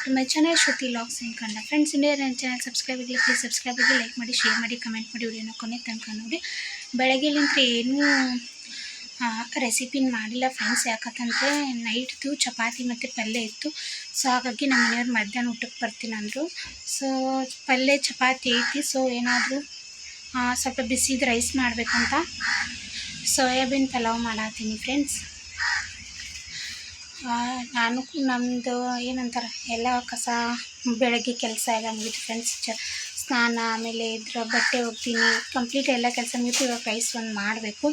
To my channel Shruti vlogs in Kannada. Friends, India ನನ್ನ channel subscribe ಆಗಲಿ, please subscribe ಆಗಿ, like ಮಾಡಿ, ಶೇರ್ ಮಾಡಿ, ಕಮೆಂಟ್ ಮಾಡಿ, ವಿಡಿಯೋನ ಕೊನೆ ತನಕ ನೋಡಿ. ಬೆಳಗ್ಗೆಲಿಂತ ಏನೂ ರೆಸಿಪಿನ ಮಾಡಿಲ್ಲ ಫ್ರೆಂಡ್ಸ್, ಯಾಕಂತಂದರೆ ನೈಟ್ದು ಚಪಾತಿ ಮತ್ತು ಪಲ್ಯ ಇತ್ತು. ಸೊ ಹಾಗಾಗಿ ನಮ್ಮ ಮನೆಯವ್ರು ಮಧ್ಯಾಹ್ನ ಊಟಕ್ಕೆ ಬರ್ತೀನಿ ಅಂದರು. ಸೊ ಪಲ್ಯ ಚಪಾತಿ ಐತಿ. ಸೊ ಏನಾದರೂ ಸ್ವಲ್ಪ ಬಿಸಿದು ರೈಸ್ ಮಾಡಬೇಕಂತ ಸೋಯಾಬೀನ್ ಪಲಾವ್ ಮಾಡತ್ತೀನಿ ಫ್ರೆಂಡ್ಸ್. ನಾನು ನಮ್ಮದು ಏನಂತಾರೆ ಎಲ್ಲ ಕಸ ಬೆಳಗ್ಗೆ ಕೆಲಸ ಎಲ್ಲ ಮುಗಿತು ಫ್ರೆಂಡ್ಸ್. ಸ್ನಾನ ಆಮೇಲೆ ಇದ್ರ ಬಟ್ಟೆ ಹೋಗ್ತೀನಿ, ಕಂಪ್ಲೀಟ್ ಎಲ್ಲ ಕೆಲಸ ಮುಗಿತು. ಇವಾಗ ರೈಸ್ ಒಂದು ಮಾಡಬೇಕು.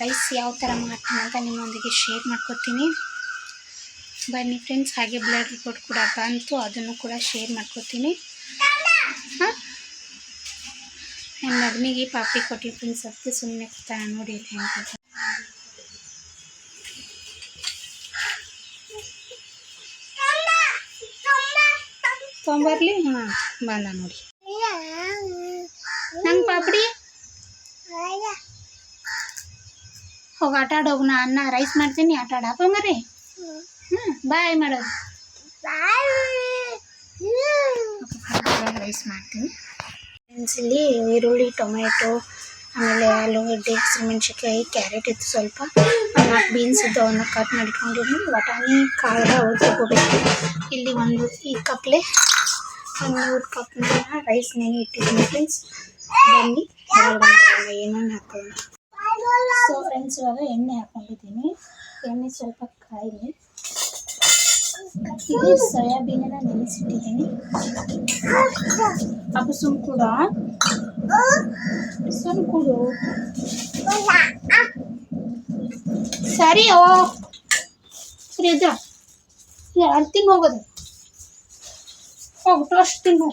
ರೈಸ್ ಯಾವ ಥರ ಮಾಡ್ತೀನಿ ಅಂತ ನಿಮ್ಮೊಂದಿಗೆ ಶೇರ್ ಮಾಡ್ಕೊತೀನಿ ಬನ್ನಿ ಫ್ರೆಂಡ್ಸ್. ಹಾಗೆ ಬ್ಲಡ್ ರಿಪೋರ್ಟ್ ಕೂಡ ಬಂತು, ಅದನ್ನು ಕೂಡ ಶೇರ್ ಮಾಡ್ಕೊತೀನಿ. ನನ್ನ ಮಗನಿಗೆ ಪಾಪಿ ಕೊಟ್ಟು ಫ್ರೆಂಡ್ಸ್, ಅದಕ್ಕೆ ಸುಮ್ಮನೆ ಕೂತಾನ ನೋಡಿ ಇಲ್ಲಿ ಹೆಂಗೆ ತೊಂಬರ್ಲಿ. ಬಂದ ನೋಡಿ ನಂಗೆ ಪಾಪಡಿ. ಹೋಗಿ ಆಟ ಆಡೋಗಿ, ನಾ ಅನ್ನ ರೈಸ್ ಮಾಡ್ತೀನಿ, ಆಟ ಆಡಪ್ಪ ಮರಿ. ಬಾಯ್ ಮಾಡೋದು, ರೈಸ್ ಮಾಡ್ತೀನಿ ಫ್ರೆಂಡ್ಸ್. ಇಲ್ಲಿ ಈರುಳ್ಳಿ, ಟೊಮೆಟೊ, ಆಮೇಲೆ ಆಲೂಗಡ್ಡೆ, ಹಸಿಮೆಣ್ಸಿನ್ಕಾಯಿ, ಕ್ಯಾರೆಟ್ ಇತ್ತು ಸ್ವಲ್ಪ, 4 ಬೀನ್ಸ್ ಇದ್ದು ಅವನ್ನ ಕಟ್ ಮಾಡಿಟ್ಕೊಂಡಿದ್ದೀನಿ. ಬಟಾಣಿ ಕಾಳು ಹೋಗ್ಬೇಕು. ಇಲ್ಲಿ ಈ ಕಪ್ಲೆ 100 ಕಪ್ನ ರೈಸ್ ನೆನೆ ಇಟ್ಟಿದ್ದೀನಿ ಫ್ರೆಂಡ್ಸ್. ಬನ್ನಿ ಏನೇನು ಹಾಕೊಳ್ಳೋಣ. ಸೊ ಫ್ರೆಂಡ್ಸ್, ಇವಾಗ ಎಣ್ಣೆ ಹಾಕೊಂಡಿದ್ದೀನಿ. ಎಣ್ಣೆ ಸ್ವಲ್ಪ ಕಾಯಿಲಿ. ಇಲ್ಲಿ ಸೋಯಾಬೀನನ್ನ ನೆನೆಸಿಟ್ಟಿದ್ದೀನಿ. ಅಪ್ಪ ಸುಮ್ಕೂಡ ಸರಿ. ಸರಿ ಇದ್ದ ಅರ್ತಿಂಗ್ ಹೋಗೋದು, ಹೋಗ್ಬಿಟ್ಟು ಅಷ್ಟು ತಿನ್ನು.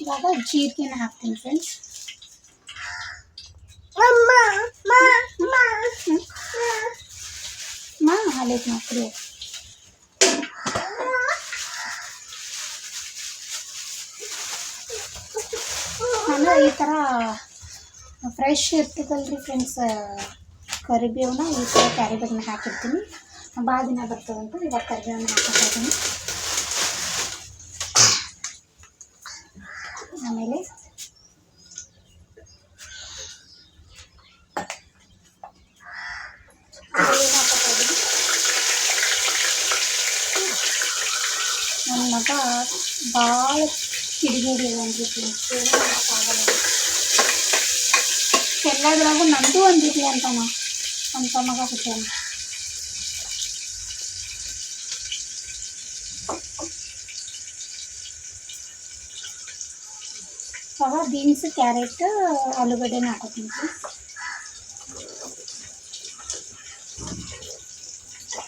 ಇವಾಗ ಜೀರಿಗೆನ ಹಾಕ್ತೀನಿ ಫ್ರೆಂಡ್ಸ್. ಹಾಲೈತೆ ನೋಡ್ರಿ. ನಾನು ಈ ಥರ ಫ್ರೆಶ್ ಇರ್ತದಲ್ರಿ ಫ್ರೆಂಡ್ಸ್, ಕರಿಬೇವನ್ನ ಈ ಥರ ಕ್ಯಾರಿಬೇವನ್ನ ಹಾಕಿರ್ತೀನಿ. ಭಾಳ ದಿನ ಬರ್ತದಂತ ಇವಾಗ ಕರಿಬೇವನ್ನ ಹಾಕಿರ್ತೀನಿ. ಆಮೇಲೆ ನನ್ನ ಮಗ ಭಾಳ ಕಿಡಿಗೇಡಿ ಅಂದ್ರಿ ಫ್ರೆಂಡ್ಸ್, ಆಗಲ್ಲ. ಎಲ್ಲದ್ರಾಗೂ ನಂದು ಒಂದಿರಲಿ ಅಂತಾನ ಅಂತ ಮಗ ಹುಟ್ಟಾನ. ಅವಾಗ ಬೀನ್ಸ್, ಕ್ಯಾರೆಟ್, ಆಲೂಗಡ್ಡೆನ ಹಾಕೋತೀನಿ.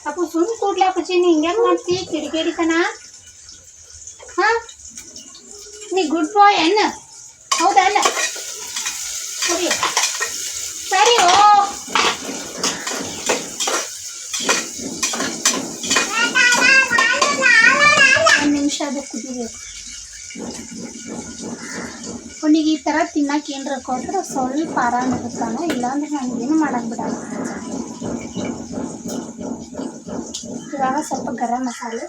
ಅಪ್ಪು ಸುಮ್ಮನೆ ಕೂಡ್ಲಿ ಅಪ್ಪಚ್ಚಿ, ನೀ ಹಿಂಗೆ ಮಾಡ್ತೀವಿ ಕಿಡಿಗೇಡಿತನ. ನೀ ಗುಡ್ ಬಾಯ್ ಅನ್ನ, ಹೌದಾ? ಅಲ್ಲ ಸರಿ ಸರಿ. ಒಂದು ನಿಮಿಷ ಅದು ಕುದಿಬೇಕು. ಅವನಿಗೆ ಈ ಥರ ತಿನ್ನಕ್ಕೆ ಏನರ ಕೊಟ್ಟರೆ ಸ್ವಲ್ಪ ಆರಾಮ ಇರ್ತಾನೆ, ಇಲ್ಲಾಂದ್ರೆ ನನಗೇನು ಮಾಡಕ್ಕೆ ಬಿಡಲ್ಲ. ಇವಾಗ ಸ್ವಲ್ಪ ಗರಂ ಮಸಾಲೆ,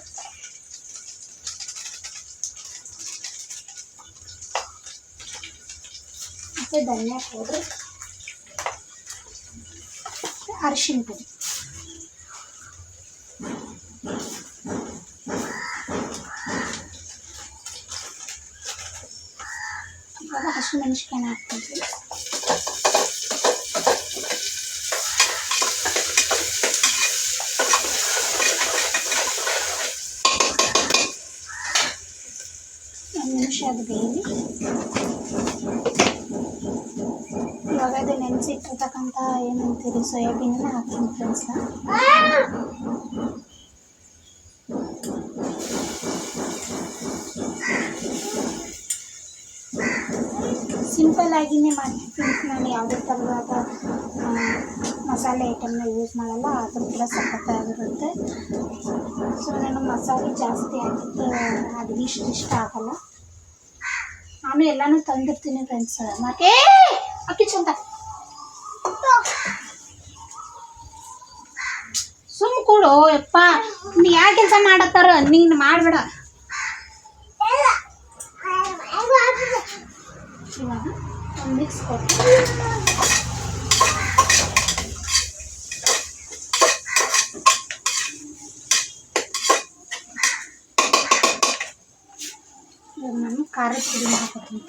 ಮತ್ತು ಧನಿಯಾ ಪೌಡ್ರ್, ಅರಿಶಿನ ಪುಡಿ. ಇವಾಗ ಹಸಿಮೆಣ್ಸಿನ್ಕಾಯಿನ ಹಾಕ್ತೀವಿ. ಒಂದು ನಿಮಿಷ ಅದು ಬೇಯಲಿ. ಇವಾಗ ಅದು ನೆನೆಸಿಟ್ಟಿರ್ತಕ್ಕಂಥ ಏನಂತೀರಿ ಸೋಯಾಬೀನನ್ನ ಹಾಕ್ತೀನಿ ಫ್ರೆಂಡ್ಸ್. ಸಿಂಪಲ್ ಆಗಿನೇ ಮಾಡ್ತೀನಿ ಫ್ರೆಂಡ್ಸ್. ನಾನು ಯಾವುದೇ ಥರವಾದ ಮಸಾಲೆ ಐಟಮ್ನ ಯೂಸ್ ಮಾಡಲ್ಲ, ಆದರೂ ಕೂಡ ಸಖತ್ತಾಗಿರುತ್ತೆ. ಸೊ ನಾನು ಮಸಾಲೆ ಜಾಸ್ತಿ ಹಾಕಿದ್ದು ಅದು ಇಷ್ಟ ಆಗಲ್ಲ. ನಾನು ಎಲ್ಲನೂ ತಂದಿರ್ತೀನಿ ಫ್ರೆಂಡ್ಸ್. ಅಕ್ಕಿ ಚಂದ ಸುಮ್ ಕೊಡು ಯಪ್ಪ. ಯಾವ ಕೆಲಸ ಮಾಡತ್ತಾರ ನೀನು ಮಾಡಬೇಡ. ಇವಾಗ ಒಂದು ಮಿಕ್ಸ್ ಕೊಟ್ಟು ಇವಾಗ ನಾನು ಖಾರದ ಪುಡಿ ಹಾಕೋತೀನಿ.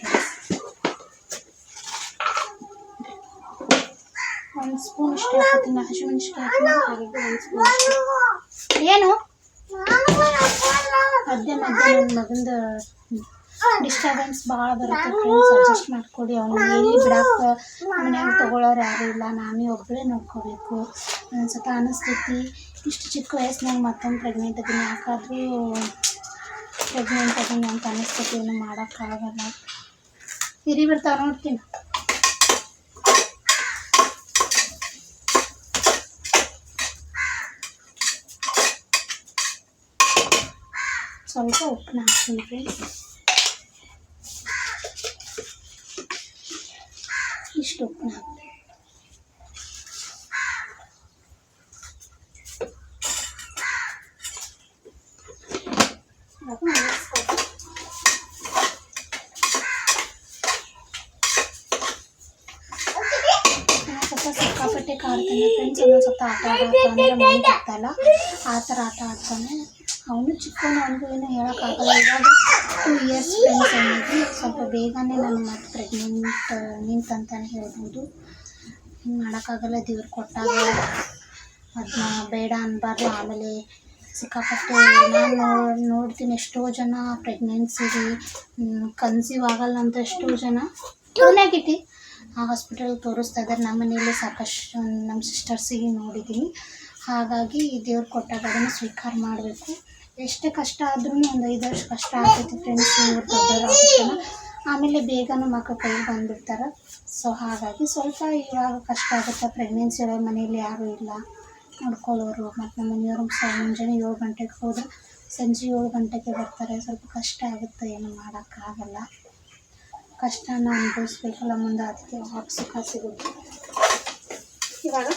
ಒಂದು ಸ್ಪೂನ್ ಇಷ್ಟು ಹಾಕೋತೀನಿ. ಹಸಿಮೆಣಸಿನ್ಕಾಯಿ ಹಾಕಿ 1 ಸ್ಪೂನ್ ಏನು ಮಧ್ಯ ನನ್ನ ಮಗಂದು ಡಿಸ್ಟರ್ಬೆನ್ಸ್ ಭಾಳ ಬರುತ್ತೆ ಫ್ರೆಂಡ್ಸ್. ಅಡ್ಜಸ್ಟ್ ಮಾಡ್ಕೊಡಿ. ಅವನು ಎಲ್ಲಿ ಬಿಡಕ್ಕೆ ಮನ್ಯಾಗ ತೊಗೊಳೋರು ಯಾರೂ ಇಲ್ಲ, ನಾನೇ ಒಬ್ಬಳೇ ನೋಡ್ಕೋಬೇಕು. ಒಂದ್ಸತ ಅನ್ನಿಸ್ತೈತಿ ಇಷ್ಟು ಚಿಕ್ಕ ವಯಸ್ಸಿನಾಗ ಮತ್ತೊಂದು ಪ್ರೆಗ್ನೆಂಟ್ ಅದೀನಿ, ಯಾಕಾದರೂ ಪ್ರೆಗ್ನೆಂಟ್ ಅದೀನಿ ಅಂತ ಅನ್ನಿಸ್ತೈತಿ. ಏನು ಮಾಡೋಕ್ಕಾಗಲ್ಲ. ಹಿರಿ ಬಿಡ್ತಾವೆ ನೋಡ್ತೀನಿ. ಸ್ವಲ್ಪ ಉಪ್ಪನ್ನ ಹಾಕ್ತೀನಿ ಫ್ರೆಂಡ್ಸ್. ಇಷ್ಟು ಉಪ್ಪನ್ನ ಹಾಕ್ತೀನಿ. ಸಿಕ್ಕಾಪಟ್ಟೆ ಕಾಡ್ತಾನೆ ಫ್ರೆಂಡ್ಸ್. ಇನ್ನೊಂದು ಸ್ವಲ್ಪ ಆಟ ಆಡ್ತಾನೆ, ಮನೆ ಬರ್ತಾಯಿಲ್ಲ ಆ ಥರ ಆಟ ಆಡ್ತಾನೆ. ಅವನು ಚಿಕ್ಕವನು, ಅವನಿಗೂ ಏನೂ ಹೇಳೋಕ್ಕಾಗಲ್ಲ. ಇವಾಗ 2 ಇಯರ್ಸ್ ಫ್ರೆಂಡ್ಸ್ ಅವನಿಗೆ. ಸ್ವಲ್ಪ ಬೇಗನೆ ನಾನು ಮತ್ತೆ ಪ್ರೆಗ್ನೆಂಟ್ ನಿಂತಂತಾನೆ ಹೇಳ್ಬೋದು. ಹಿಂಗೆ ಮಾಡೋಕ್ಕಾಗಲ್ಲ. ದೇವ್ರು ಕೊಟ್ಟಾಗ ಅದನ್ನ ಬೇಡ ಅನ್ನಬಾರ್ದು. ಆಮೇಲೆ ಸಿಕ್ಕಾಪಟ್ಟೆ ನಾನು ನೋಡ್ತೀನಿ ಎಷ್ಟೋ ಜನ ಪ್ರೆಗ್ನೆನ್ಸಿಗೆ ಕನ್ಸೀವ್ ಆಗಲ್ಲ ಅಂತ ಎಷ್ಟೋ ಜನ ಟೂನಾಗಿಟ್ಟು ಆ ಹಾಸ್ಪಿಟಲ್ಗೆ ತೋರಿಸ್ತಾ ಇದ್ದಾರೆ. ನಮ್ಮ ಮನೆಯಲ್ಲೇ ಸಾಕಷ್ಟು ನಮ್ಮ ಸಿಸ್ಟರ್ಸಿಗೆ ನೋಡಿದ್ದೀನಿ. ಹಾಗಾಗಿ ದೇವ್ರು ಕೊಟ್ಟಾಗ ಅದನ್ನು ಸ್ವೀಕಾರ ಮಾಡಬೇಕು. ಎಷ್ಟೇ ಕಷ್ಟ ಆದ್ರೂ ಒಂದು 5 ವರ್ಷ ಕಷ್ಟ ಆಗ್ತೈತಿ ಫ್ರೆಂಡ್ಸ್. ಇವ್ರು ದೊಡ್ಡವರು ಆಗುತ್ತಲ್ಲ, ಆಮೇಲೆ ಬೇಗನೆ ಮಕ್ಕಳು ಕೈಗೆ ಬಂದುಬಿಡ್ತಾರೆ. ಸೊ ಹಾಗಾಗಿ ಸ್ವಲ್ಪ ಇವಾಗ ಕಷ್ಟ ಆಗುತ್ತೆ. ಪ್ರೆಗ್ನೆನ್ಸಿ ಒಳಗೆ ಮನೇಲಿ ಯಾರೂ ಇಲ್ಲ ನೋಡ್ಕೊಳ್ಳೋರು. ಮತ್ತು ನಮ್ಮ ಮನೆಯವರು ಮುಂಜಾನೆ 7 ಗಂಟೆಗೆ ಹೋದ್ರೆ ಸಂಜೆ 7 ಗಂಟೆಗೆ ಬರ್ತಾರೆ. ಸ್ವಲ್ಪ ಕಷ್ಟ ಆಗುತ್ತೆ, ಏನು ಮಾಡೋಕ್ಕಾಗಲ್ಲ. ಕಷ್ಟನ ಅನುಭವಿಸ್ಬೇಕಲ್ಲ ಮುಂದೆ, ಅದಕ್ಕೆ ಆವಾಗ ಸುಖ ಸಿಗುತ್ತೆ. ಇವಾಗ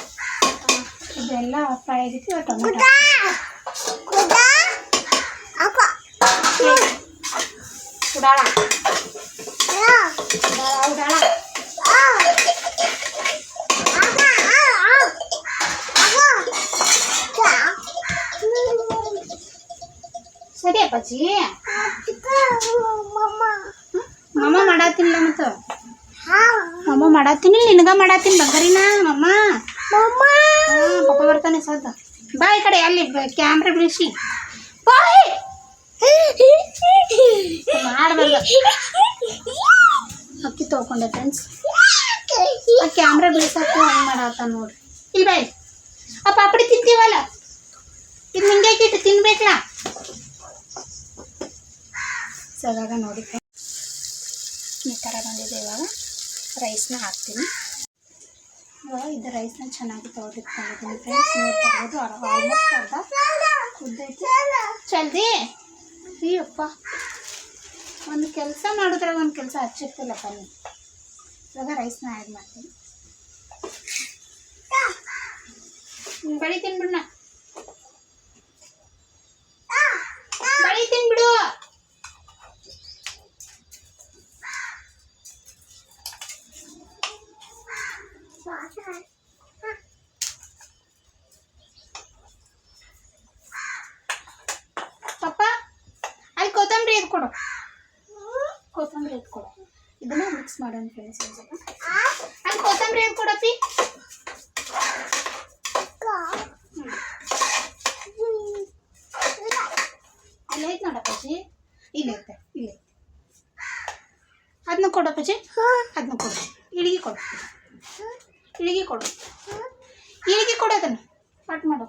ಇದೆಲ್ಲ ಫ್ರೈ ಆಗಿತ್ತು. ಇವಾಗ ಟೊಮೆಟೊ ಉಡಾಳ ಉಡಾಳ ಸರಿ ಅಪ್ಪಾಜಿ. ಮಮ್ಮ ಮಾಡತ್ತೀನಿಲ್ಲ ಮತ್ತು ಮಮ್ಮ ಮಾಡತ್ತೀನಿ, ನಿನಗ ಮಾಡತ್ತೀನಿ ಬಂಗಾರಿನ ಮಮ್ಮ. ಪಪ್ಪ ಬರ್ತಾನೆ ಸದ್ದ. ಬಾ ಈ ಕಡೆ, ಅಲ್ಲಿ ಕ್ಯಾಮ್ರಾ ಬಿಡಿಸಿ ಮಾಡಬಾರ್ದು. ಅಕ್ಕಿ ತೊಗೊಂಡೆ ಫ್ರೆಂಡ್ಸ್. ಆ ಕ್ಯಾಮ್ರಾ ಬಿಡಿಸಕ್ಕೆ ಹಂಗೆ ಮಾಡತ್ತ ನೋಡ್ರಿ. ಇಲ್ಲಿ ಬಾಯ್ ಆ ಪಾಪಡಿ ತಿಂತೀವಲ್ಲ, ಇದು ನಿಂಗೆ ಇಟ್ಟು ತಿನ್ಬೇಕಲ್ಲ. ಸದಾಗ ನೋಡಿ ಈ ಥರ ಬಂದಿದೆ. ಇವಾಗ ರೈಸ್ನ ಹಾಕ್ತೀನಿ. ಇವಾಗ ಇದು ರೈಸ್ನ ಚೆನ್ನಾಗಿ ತೊಳೆದಿಟ್ಕೊಂಡಿದ್ದೀನಿ ಫ್ರೆಂಡ್ಸ್. ನೋಡ್ತಾ ಇರ್ಬೋದು ಆಲ್ಮೋಸ್ಟ್ ಅರ್ಧ ಕುದ್ದೈತಿ. ಜಲ್ದಿ ಅಯ್ಯಪ್ಪ, ಒಂದು ಕೆಲಸ ಮಾಡಿದ್ರಾಗ ಒಂದು ಕೆಲಸ ಹಚ್ಚಿರ್ತಿಲ್ಲಪ್ಪ ನೀವು. ಇವಾಗ ರೈಸ್ನ ಆ್ಯಡ್ ಮಾಡ್ತೀನಿ. ಬಳಿತೀನಿ ಬಿಡಣ, ಬಳಿತೀನಿ ಬಿಡು. ಪಪ್ಪ ಅಲ್ಲಿ ಕೊತ್ತಂಬರಿ ಎದ್ದು ಕೊಡು, ಕೊತ್ತಂಬರಿ ಎದ್ದು ಕೊಡು. ಇದನ್ನ ಮಿಕ್ಸ್ ಮಾಡೋಣ ಫ್ರೆಂಡ್ಸ್. ಅಲ್ಲಿ ಕೊತ್ತಂಬರಿ ಎದ್ದು ಕೊಡಪ್ಪಿ. ಅಲ್ಲಿ ಐತೆ ನೋಡಪ್ಪಾಜಿ, ಇಲ್ಲೈತೆ ಇಲ್ಲೈತೆ. ಅದನ್ನ ಕೊಡಪ್ಪಾಜಿ, ಅದನ್ನ ಕೊಡು. ಇಳಿಗೆ ಕೊಡು, ಇಳಿಗೆ ಕೊಡು, ಇಳಿಗೆ ಕೊಡು. ಅದನ್ನು ಕಟ್ ಮಾಡು.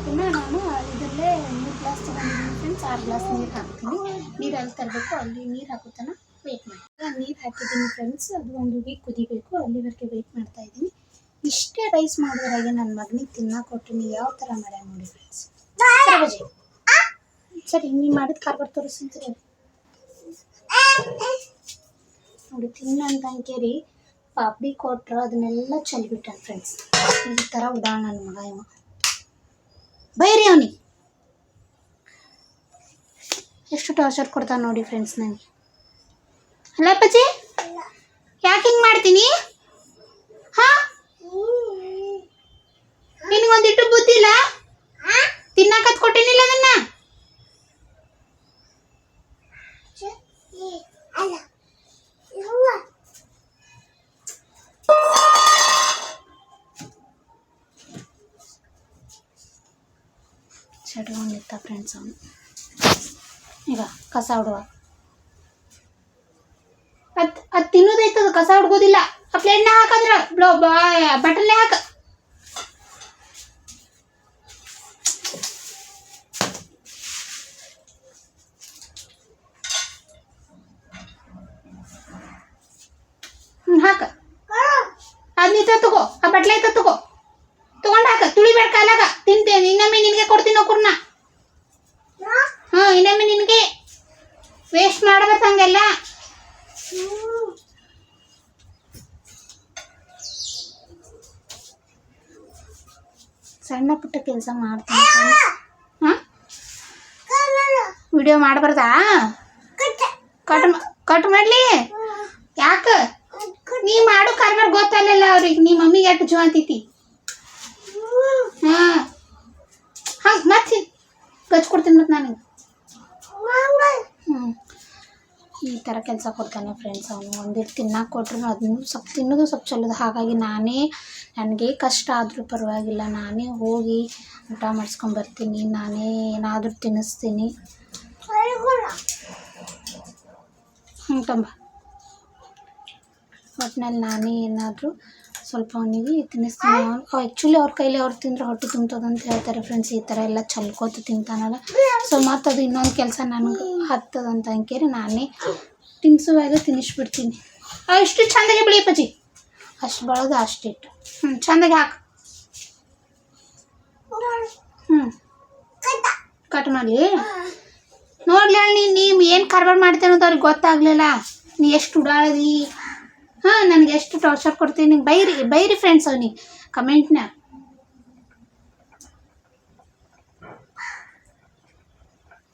ಇನ್ನು ನಾನು ಇದರಲ್ಲೇ 3 ಗ್ಲಾಸ್ ತೊಗೊಂಡಿದ್ದೀನಿ ಫ್ರೆಂಡ್ಸ್. 6 ಗ್ಲಾಸ್ ನೀರು ಹಾಕ್ತೀನಿ. ನೀರು ಅಲ್ಲಿ ತರಬೇಕು, ಅಲ್ಲಿ ನೀರು ಹಾಕುತ್ತಾನ ವೆಯ್ಟ್ ಮಾಡಿ. ನೀರು ಹಾಕಿದ್ದೀನಿ ಫ್ರೆಂಡ್ಸ್. ಅದು ಒಂದು ವೀಕ್ ಕುದಿಬೇಕು, ಅಲ್ಲಿವರೆಗೆ ವೆಯ್ಟ್ ಮಾಡ್ತಾಯಿದ್ದೀನಿ. ಇಷ್ಟೇ ರೈಸ್ ಮಾಡೋದ್ರಾಗೆ ನನ್ನ ಮಗನಿಗೆ ತಿನ್ನಕ್ಕೆ ಕೊಟ್ಟಿನಿ. ಯಾವ ಥರ ಮಾಡ್ಯಾನ ನೋಡಿ ಫ್ರೆಂಡ್ಸ್. ಬಜಿ ಸರಿ ನೀ ಮಾಡಿದ ಕಾರ್ಬಾರ್ ತೋರಿಸ್ತೀನಿ ನೋಡಿ. ತಿನ್ನಂತ ಅಂಕೇರಿ ಪಾಪಡಿ ಕೊಟ್ರು ಅದನ್ನೆಲ್ಲ ಚೆಲ್ಬಿಟ್ಟಾನ ಫ್ರೆಂಡ್ಸ್. ಈ ಥರ ಉಡಾಳ ನನ್ನ ಮಗ ಇವ. ಬೈರಿ ಅವನಿಗೆ ಎಷ್ಟು ಟಾರ್ಚರ್ ಕೊಡ್ತಾನೆ ನೋಡಿ ಫ್ರೆಂಡ್ಸ್ ನನಗೆ. ಅಲ್ಲ ಅಪ್ಪಾಜಿ ಯಾಕೆ ಹಿಂಗೆ ಮಾಡ್ತೀನಿ? ಹಾಂ ನಿನಗೊಂದಿಟ್ಟು ಬುದ್ಧಿ ಇಲ್ಲ? ತಿನ್ನಕತ್ ಕೊಟ್ಟೇನಿಲ್ಲ ಅದನ್ನ. ಚಡ್ಕೊಂಡಿರ್ತ ಫ್ರೆಂಡ್ಸ್ ಅವನು. ಈಗ ಕಸ ಹೊಡುವ ಅದು ತಿನ್ನೋದೈತದ, ಕಸ ಹುಡ್ಗೋದಿಲ್ಲ. ಆ ಪ್ಲೇಟ್ನ ಹಾಕಂದ್ರ ಬಟನ್ನೇ ಹಾಕ. ಹಾಕ ಅದ್ ನೀ ತಗೋ, ಆ ಬಟ್ಲೆ ತಗೋ, ತಗೊಂಡ್ ಹಾಕ. ತುಳಿಬೇಡ ಕಾಲಾಗ. ತಿಂತೇನೆ ಇನ್ನೊಮ್ಮೆ ನಿನಗೆ ಕೊಡ್ತೀನಿ ಕುರ್ನ. ಇನ್ನೊಮ್ಮೆ ನಿನಗೆ ವೇಸ್ಟ್ ಮಾಡಬೇಕು ಹಂಗೆಲ್ಲ. ಸಣ್ಣ ಪುಟ್ಟ ಕೆಲಸ ಮಾಡ್ತೀನಿ. ಹಾಂ ವಿಡಿಯೋ ಮಾಡಬಾರ್ದಾ? ಕಟ್ ಮಾಡಲಿ. ಯಾಕೆ ನೀ ಮಾಡು ಕಾರ್ಬಾರ್ ಗೊತ್ತಲ್ಲ ಅವ್ರಿಗೆ. ನಿಮ್ಮ ಮಮ್ಮಿಗೆ ಎಷ್ಟು ಜೋ ಅಂತೈತಿ. ಹಾಂ ಹಂಗೆ ಮತ್ತೆ ಗಚ್ಕೊಡ್ತೀನಿ ಮತ್ತೆ ನಾನು. ಈ ಥರ ಕೆಲಸ ಕೊಡ್ತಾನೆ ಫ್ರೆಂಡ್ಸ್ ಅವನು. ಒಂದಿಟ್ಟು ತಿನ್ನಕ್ಕೆ ಕೊಟ್ರು ಅದನ್ನು ಸ್ವಲ್ಪ ತಿನ್ನೋದು ಸ್ವಲ್ಪ ಚಲೋದು. ಹಾಗಾಗಿ ನನಗೆ ಕಷ್ಟ ಆದರೂ ಪರವಾಗಿಲ್ಲ, ನಾನೇ ಹೋಗಿ ಊಟ ಮಾಡಿಸ್ಕೊಂಬರ್ತೀನಿ, ನಾನೇ ಏನಾದರೂ ತಿನ್ನಿಸ್ತೀನಿ. ತಂಬ ಒಟ್ಟಿನಲ್ಲಿ ನಾನೇ ಏನಾದರೂ ಸ್ವಲ್ಪ ಅವನಿಗೆ ತಿನ್ನಿಸ್ತೀನಿ. ಆ್ಯಕ್ಚುಲಿ ಅವ್ರ ಕೈಲಿ ಅವ್ರು ತಿಂದರೆ ಹೊಟ್ಟೆ ತುಂಬ್ತದಂತ ಹೇಳ್ತಾರೆ ಫ್ರೆಂಡ್ಸ್. ಈ ಥರ ಎಲ್ಲ ಚಲ್ಕೋತ ತಿಂತಾನಲ್ಲ. ಸೊ ಮತ್ತು ಅದು ಇನ್ನೊಂದು ಕೆಲಸ ನನಗೆ ಹತ್ತದಂತ ಅಂಕೇರಿ ನಾನೇ ತಿನ್ನಿಸುವಾಗ ತಿನ್ನಿಸ್ಬಿಡ್ತೀನಿ. ಇಷ್ಟು ಚಂದಾಗೆ ಬೆಳಿ ಪಜ್ಜಿ, ಅಷ್ಟು ಬಳದು ಅಷ್ಟಿಟ್ಟು. ಚಂದಾಗೆ ಹಾಕು. ಕಟ್ ಮಾಡಲಿ. ನೋಡ್ಲಿ ನೀನು ಏನು ಕಾರ್ಬಾರ್ ಮಾಡ್ತೇನೆ ಅಂತ ಅವ್ರಿಗೆ ಗೊತ್ತಾಗಲಿಲ್ಲ. ನೀ ಎಷ್ಟು ಉಡಾಳದಿ. ನನಗೆ ಎಷ್ಟು ಟಾರ್ಚರ್ ಕೊಡ್ತೀನಿ. ಬೈರಿ ಫ್ರೆಂಡ್ಸ್ ಅವನಿಗೆ ಕಮೆಂಟ್ನ.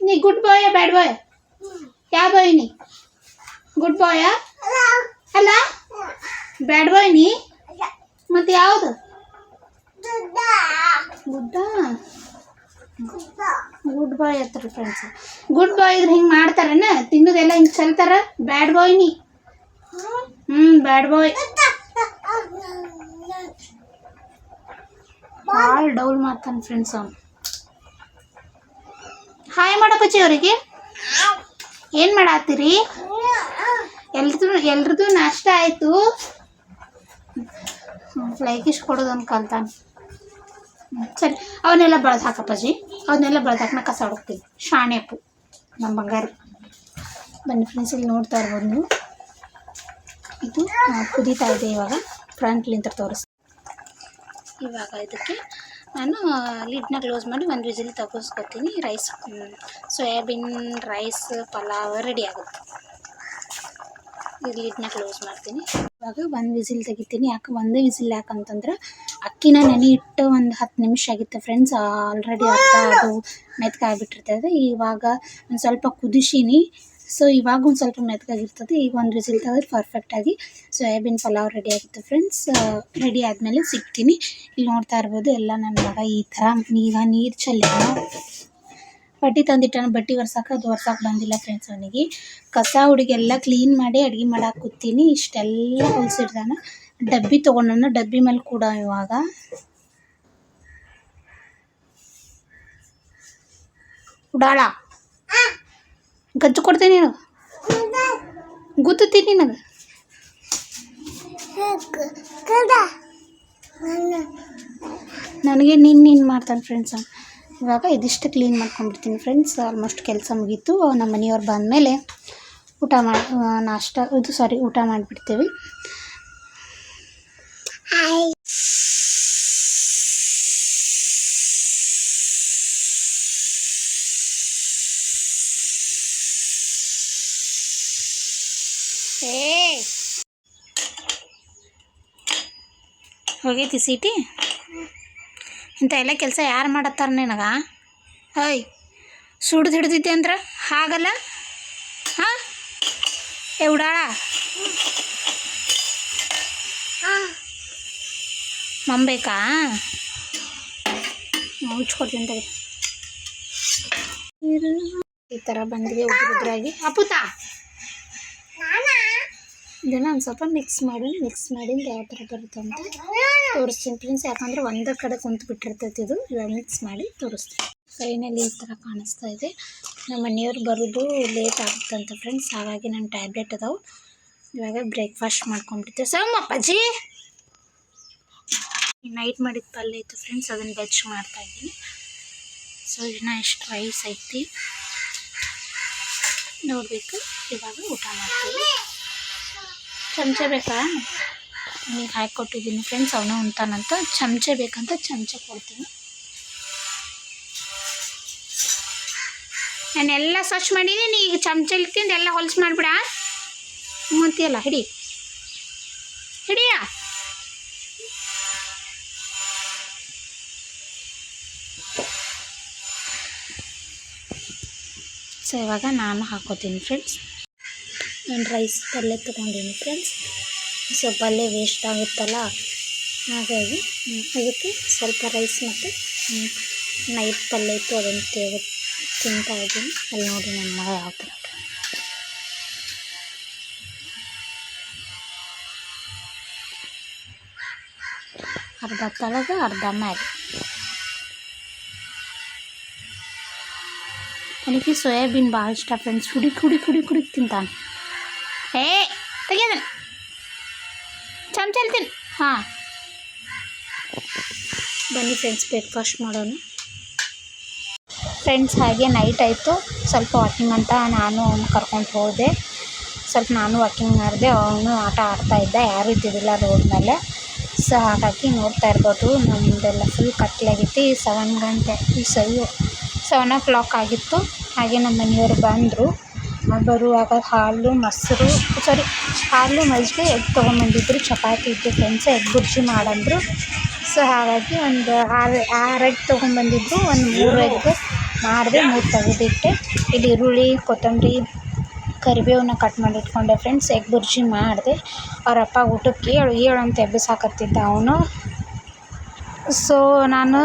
ನೀ ಗುಡ್ ಬಾಯ ಬ್ಯಾಡ್ ಬಾಯ್? ಯಾವ ಬಾಯ್ ನೀ? ಗುಡ್ ಬಾಯ ಅಲ್ಲ ಬ್ಯಾಡ್ ಬಾಯ್ ನೀ? ಮತ್ತೆ ಯಾವುದು? ಗುಡ್ ಬಾಯ್ ಹತ್ರ ಫ್ರೆಂಡ್ಸ್. ಗುಡ್ ಬಾಯ್ ಇದ್ರೆ ಹಿಂಗೆ ಮಾಡ್ತಾರನ? ತಿನ್ನೋದೆಲ್ಲ ಹಿಂಗೆ ಚಲ್ತಾರ? ಬ್ಯಾಡ್ ಬಾಯ್ ನೀ. ಬ್ಯಾಡ್ ಬಾಯ್. ಭಾಳ ಡೌಲ್ ಮಾಡ್ತಾನೆ ಫ್ರೆಂಡ್ಸ್ ಅವನು. ಹಾಯ್ ಮಾಡಪ್ಪಚ್ಚಿ ಅವರಿಗೆ. ಏನು ಮಾಡತ್ತೀರಿ? ಎಲ್ರದ್ದು ನಾಷ್ಟ ಆಯಿತು. ಫ್ಲೈಕಿಶ್ ಕೊಡೋದೊಂದು ಕಲ್ತಾನೆ. ಸರಿ ಅವನ್ನೆಲ್ಲ ಬೆಳೆದು ಹಾಕಪ್ಪಾಜಿ, ಅವನ್ನೆಲ್ಲ ಬೆಳೆದು ಹಾಕಿ ನಾ ಕಸ ಹುಡುಕ್ತೀನಿ. ಶಾಣೆಪ್ಪು ನಮ್ಮ ಬಂಗಾರ. ಬನ್ನಿ ಫ್ರೆಂಡ್ಸ್, ಇಲ್ಲಿ ನೋಡ್ತಾ ಇರ್ಬೋದು ನೀವು. ಇದು ಕುದೀತಾ ಇದೆ ಇವಾಗ. ಫ್ರಂಟ್ಲಿಂದ ತೋರಿಸ್ತೀನಿ. ಇವಾಗ ಇದಕ್ಕೆ ನಾನು ಲಿಡ್ನ ಕ್ಲೋಸ್ ಮಾಡಿ ಒಂದು ವಿಸಿಲ್ ತಗೋಸ್ಕೊತೀನಿ. Rice soybean rice pulao ready ಆಗುತ್ತೆ. ಇದು ಲಿಡ್ನ ಕ್ಲೋಸ್ ಮಾಡ್ತೀನಿ. ಇವಾಗ ಒಂದು ವಿಸಿಲ್ ತೆಗಿತೀನಿ. ಯಾಕೆ ಒಂದೇ ವಿಸಿಲ್ ಯಾಕಂತಂದ್ರೆ ಅಕ್ಕಿನ ನೆನೆ ಇಟ್ಟು ಒಂದು 10 ನಿಮಿಷ ಆಗಿತ್ತು ಫ್ರೆಂಡ್ಸ್. ಆಲ್ರೆಡಿ ಅರ್ಧ ಅದು ಮೆತ್ಕಾಗ್ಬಿಟ್ಟಿರ್ತದೆ. ಇವಾಗ ಒಂದು ಸ್ವಲ್ಪ ಕುದಿಸೀನಿ. ಸೊ ಇವಾಗ ಒಂದು ಸ್ವಲ್ಪ ಮೆತ್ಕಾಗಿರ್ತದೆ. ಈಗ ಒಂದು ವಿಸಿಲ್ ತೆಗೆದ್ರೆ ಪರ್ಫೆಕ್ಟಾಗಿ ಸೋಯಾಬೀನ್ ಪಲಾವ್ ರೆಡಿ ಆಗಿತ್ತು ಫ್ರೆಂಡ್ಸ್. ರೆಡಿ ಆದಮೇಲೆ ಸಿಗ್ತೀನಿ. ಇಲ್ಲಿ ನೋಡ್ತಾ ಇರ್ಬೋದು ಎಲ್ಲ ನನ್ನ ಮಗ ಈ ಥರ ಈಗ ನೀರು ಚೆಲ್ಲ ಬಟ್ಟೆ ತಂದಿಟ್ಟಾನ. ಬಟ್ಟೆ ಒರ್ಸಕ್ಕೆ ಅದು ಒರ್ಸಕ್ಕೆ ಬಂದಿಲ್ಲ ಫ್ರೆಂಡ್ಸ್ ಅವನಿಗೆ. ಕಸ ಹುಡುಗೆಲ್ಲ ಕ್ಲೀನ್ ಮಾಡಿ ಅಡುಗೆ ಮಾಡಕ್ಕೆ ಕೂತೀನಿ. ಇಷ್ಟೆಲ್ಲ ಹೊಲ್ಸಿಡ್ದಾನ. ಡಬ್ಬಿ ತೊಗೊಂಡನ. ಡಬ್ಬಿ ಮೇಲೆ ಕೂಡ ಇವಾಗ ಉಡಾಳ ಗಜ್ಜು ಕೊಡ್ತೀನಿ ನೀನು. ಗೊತ್ತೀನಿ ನನಗೆ. ನನಗೆ ನೀನು ಮಾಡ್ತಾನೆ ಫ್ರೆಂಡ್ಸ್. ಇವಾಗ ಇದಿಷ್ಟು ಕ್ಲೀನ್ ಮಾಡ್ಕೊಂಡ್ಬಿಡ್ತೀನಿ ಫ್ರೆಂಡ್ಸ್. ಆಲ್ಮೋಸ್ಟ್ ಕೆಲಸ ಮುಗೀತು. ನಮ್ಮ ಮನೆಯವ್ರು ಬಂದಮೇಲೆ ಊಟ ಮಾಡಿಬಿಡ್ತೀವಿ. ಏ ಹೋಗೈತಿ ಸೀಟಿ. ಇಂಥ ಎಲ್ಲ ಕೆಲಸ ಯಾರು ಮಾಡತ್ತಾರ ನಿನಗ? ಓಯ್ ಸುಡ್ದು ಹಿಡ್ದಿದ್ದೆ ಅಂದ್ರೆ ಹಾಗಲ್ಲ. ಹಾಂ ಏ ಉಡಾಳ ಮಂಬೇಕಾ? ಮುಚ್ಕೊಡ್ತೀನಿ ತಡಿ. ಈ ಥರ ಬಂದಿದೆ ಉದ್ರಾಗಿ. ಅಪ್ಪುತಾ ಇದನ್ನು ಒಂದು ಸ್ವಲ್ಪ ಮಿಕ್ಸ್ ಮಾಡಿಂದ ಯಾವ ಥರ ಬರುತ್ತೆ ಅಂತ ತೋರಿಸ್ತೀನಿ ಫ್ರೆಂಡ್ಸ್. ಯಾಕಂದರೆ ಒಂದೇ ಕಡೆ ಕುಂತು ಬಿಟ್ಟಿರ್ತೈತಿ ಇದು. ಇವಾಗ ಮಿಕ್ಸ್ ಮಾಡಿ ತೋರಿಸ್ತೀನಿ. ಫೈನಲಿ ಈ ಥರ ಕಾಣಿಸ್ತಾ ಇದೆ. ನಮ್ಮ ಮನೆಯವ್ರು ಬರೋದು ಲೇಟ್ ಆಗುತ್ತಂತ ಫ್ರೆಂಡ್ಸ್. ಹಾಗಾಗಿ ನನ್ನ ಟ್ಯಾಬ್ಲೆಟ್ ಅದಾವೆ. ಇವಾಗ ಬ್ರೇಕ್ಫಾಸ್ಟ್ ಮಾಡ್ಕೊಂಡ್ಬಿಡ್ತೀವಿ. ಅಪ್ಪಾಜಿ ನೈಟ್ ಮಾಡಿದ ಪಲ್ಯ ಇತ್ತು ಫ್ರೆಂಡ್ಸ್, ಅದನ್ನು ಬೆಚ್ಚ ಮಾಡ್ತಾಯಿದ್ದೀನಿ. ಸೊ ಇನ್ನೂ ಎಷ್ಟು ರೈಸ್ ಐತಿ ನೋಡಬೇಕು. ಇವಾಗ ಊಟ ಮಾಡ್ತೀವಿ. ಚಮಚ ಬೇಕಾ? ಈಗ ಹಾಕಿಕೊಟ್ಟಿದ್ದೀನಿ ಫ್ರೆಂಡ್ಸ್, ಅವನು ಉಂತಾನಂತ. ಚಮಚ ಬೇಕಂತ ಚಮಚ ಕೊಡ್ತೀನಿ. ನಾನೆಲ್ಲ ಸ್ವಚ್ಛ ಮಾಡೀನಿ. ಈಗ ಚಮಚ ಇಲ್ತಿಂದು ಎಲ್ಲ ಹೊಲ್ಸು ಮಾಡಿಬಿಡ ಅಂತೀಯಲ್ಲ. ಹಿಡಿಯ ಸೊ ಇವಾಗ ನಾನು ಹಾಕೋತೀನಿ ಫ್ರೆಂಡ್ಸ್. ನಾನು ರೈಸ್ ಪಲ್ಯ ತೊಗೊಂಡೀನಿ ಫ್ರೆಂಡ್ಸ್. ಸೊ ಪಲ್ಯ ವೇಸ್ಟ್ ಆಗುತ್ತಲ್ಲ, ಹಾಗಾಗಿ ಅದಕ್ಕೆ ಸ್ವಲ್ಪ ರೈಸ್ ಮತ್ತು ನೈಟ್ ಪಲ್ಯ ಇತ್ತು ಅದನ್ನು ತಿಂತಾಯಿದ್ದೀನಿ. ಅಲ್ಲಿ ನೋಡಿ ನನ್ನ ಮಗ ಯಾವ ಥರ ಅರ್ಧ ತಳಗ ಅರ್ಧ ಮ್ಯಾಲೆ. ನನಗೆ ಸೋಯಾಬೀನ್ ಭಾಳ ಇಷ್ಟ ಫ್ರೆಂಡ್ಸ್. ಹುಡುಕಿ ತಿಂತಾನೆ. ಏ ತೆಗಿಯೋದನ್ನು ಚಮಚ ಹೇಳ್ತೀನಿ. ಹಾಂ ಬನ್ನಿ ಫ್ರೆಂಡ್ಸ್ ಬ್ರೇಕ್ಫಾಸ್ಟ್ ಮಾಡೋಣ ಫ್ರೆಂಡ್ಸ್. ಹಾಗೆ ನೈಟ್ ಆಯಿತು, ಸ್ವಲ್ಪ ವಾಕಿಂಗ್ ಅಂತ ನಾನು ಅವನು ಕರ್ಕೊಂಡು ಹೋದೆ. ಸ್ವಲ್ಪ ನಾನು ವಾಕಿಂಗ್ ಮಾಡಿದೆ, ಅವನು ಆಟ ಆಡ್ತಾಯಿದ್ದ. ಯಾರೂ ಇದ್ದಿದ್ದಿಲ್ಲ ರೋಡ್ ಮೇಲೆ. ಸೊ ಹಾಗಾಗಿ ನೋಡ್ತಾ ಇರ್ಬೋದು ನಮ್ಮದೆಲ್ಲ ಫುಲ್ ಕತ್ಲಾಗೈತಿ. 7 ಗಂಟೆ 7 o'clock ಆಗಿತ್ತು. ಹಾಗೆ ನಮ್ಮ ಮನೆಯವರು ಬಂದರು. ಬರುವಾಗ ಹಾಲು ಮಜ್ಜಿಗೆ ಎಗ್ ತೊಗೊಂಬಂದಿದ್ರು. ಚಪಾತಿ ಇತ್ತು ಫ್ರೆಂಡ್ಸ್, ಎಗ್ ಬುರ್ಜಿ ಮಾಡಂದರು. ಸೊ ಹಾಗಾಗಿ ಒಂದು 6 ಎಗ್ ತೊಗೊಂಬಂದಿದ್ರು. ಒಂದು 3 ಎಗ್ ಮಾಡಿದೆ, 3 ತೆಗೆದಿಟ್ಟೆ. ಇಲ್ಲಿ ಈರುಳ್ಳಿ, ಕೊತ್ತಂಬರಿ, ಕರಿಬೇವನ್ನ ಕಟ್ ಮಾಡಿ ಇಟ್ಕೊಂಡೆ ಫ್ರೆಂಡ್ಸ್. ಎಗ್ ಬುರ್ಜಿ ಮಾಡಿದೆ. ಅವರಪ್ಪ ಊಟಕ್ಕೆ ಏಳು ಅಂತ ಎಬ್ಬಿಸಾಕತ್ತಿದ್ದ ಅವನು. ಸೊ ನಾನು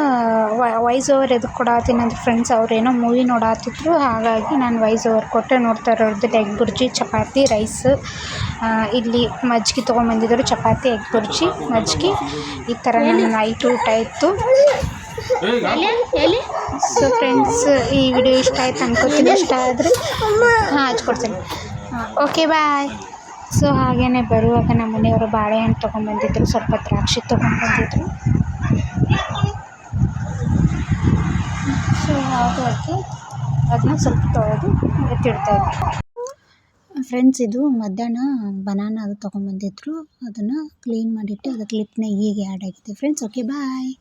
ವಾಯ್ಸ್ ಓವರ್ ಎದಕ್ಕೆ ಕೊಡತ್ತೀನಿ ಅಂದರೆ ಫ್ರೆಂಡ್ಸ್, ಅವರೇನೋ ಮೂವಿ ನೋಡತ್ತಿದ್ರು. ಹಾಗಾಗಿ ನಾನು ವಾಯ್ಸ್ ಓವರ್ ಕೊಟ್ಟೆ. ನೋಡ್ತಾ ಇರೋದು ಎಗ್ ಬುರ್ಜಿ, ಚಪಾತಿ, ರೈಸ್. ಇಲ್ಲಿ ಮಜ್ಜಿಗೆ ತೊಗೊಂಬಂದಿದ್ರು. ಚಪಾತಿ, ಎಗ್ ಬುರ್ಜಿ, ಮಜ್ಜಿಗೆ. ಈ ಥರ ನನ್ನ ನೈಟ್ ಊಟ ಇತ್ತು. ಸೊ ಫ್ರೆಂಡ್ಸ್, ಈ ವಿಡಿಯೋ ಇಷ್ಟ ಆಯ್ತು ಅನ್ಕೋತೀನಿ. ಇಷ್ಟ ಆದರೆ ಹಚ್ಕೊಡ್ತೀನಿ. Okay bye. ಸೊ ಹಾಗೇ ಬರುವಾಗ ನಮ್ಮ ಮನೆಯವರು ಬಾಳೆಹಣ್ಣು ತೊಗೊಂಬಂದಿದ್ರು, ಸ್ವಲ್ಪ ದ್ರಾಕ್ಷಿ ತೊಗೊಂಡ್ಬಂದಿದ್ರು. ಸೊ ಹಾಗಾಗಿ ಅದನ್ನ ಸ್ವಲ್ಪ ತೊಳೆದು ಎತ್ತಿಡ್ತಾಯಿದ್ವಿ ಫ್ರೆಂಡ್ಸ್. ಇದು ಮಧ್ಯಾಹ್ನ ಬನಾನ ಅದು ತೊಗೊಂಬಂದಿದ್ರು. ಅದನ್ನು ಕ್ಲೀನ್ ಮಾಡಿಟ್ಟು ಅದಕ್ಕೆ ಲಿಪ್ನ ಈಗ ಆ್ಯಡ್ ಆಗಿದೆ ಫ್ರೆಂಡ್ಸ್. Okay bye.